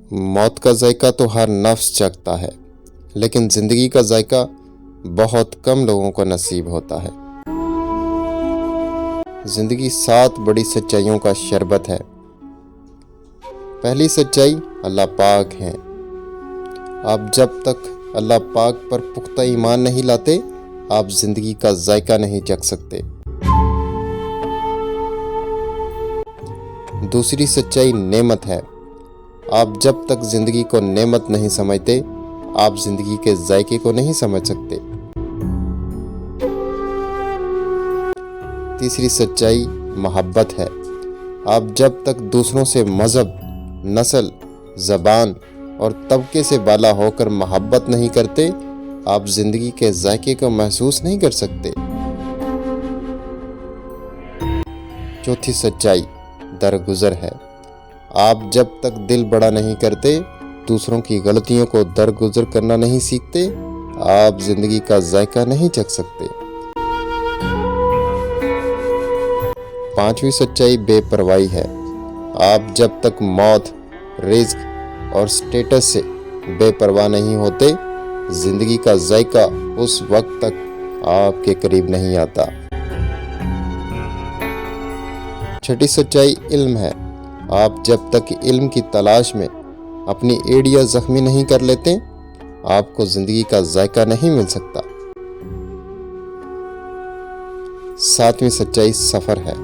मौत का जायका तो हर नफ्स चखता है, लेकिन ज़िंदगी का जायका बहुत कम लोगों को नसीब होता है। ज़िंदगी 7 बड़ी सच्चाइयों का शरबत है। पहली सच्चाई अल्लाह पाक है। आप जब तक अल्लाह पाक पर पुख्ता ईमान नहीं लाते, आप ज़िंदगी का जायका नहीं चख सकते। दूसरी सच्चाई नेमत है। आप जब तक ज़िंदगी को नेमत नहीं समझते, आप ज़िंदगी के जायके को नहीं समझ सकते। तीसरी सच्चाई मोहब्बत है। आप जब तक दूसरों से मज़हब, नस्ल, ज़बान और तबके से बाला होकर मोहब्बत नहीं करते, आप ज़िंदगी के जायके को महसूस नहीं कर सकते। चौथी सच्चाई दरगुजर है। आप जब तक दिल बड़ा नहीं करते, दूसरों की गलतियों को दरगुजर करना नहीं सीखते, आप ज़िंदगी का जायका नहीं चख सकते। पांचवी सच्चाई बेपरवाही है। आप जब तक मौत, रिज़्क और स्टेटस से बेपरवाह नहीं होते, ज़िंदगी का जायका उस वक्त तक आपके करीब नहीं आता। छठी सच्चाई इल्म है। आप जब तक इल्म की तलाश में अपनी एड़ियाँ ज़ख्मी नहीं कर लेते, आपको ज़िंदगी का जायका नहीं मिल सकता। सातवीं सच्चाई सफ़र है।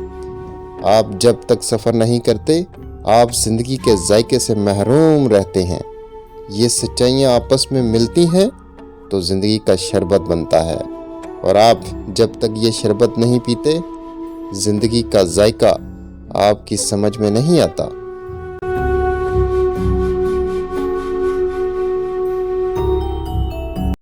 आप जब तक सफ़र नहीं करते, आप ज़िंदगी के जायके से महरूम रहते हैं। ये सच्चाइयाँ आपस में मिलती हैं तो ज़िंदगी का शरबत बनता है, और आप जब तक ये शरबत नहीं पीते, ज़िंदगी का जायका आपकी समझ में नहीं आता।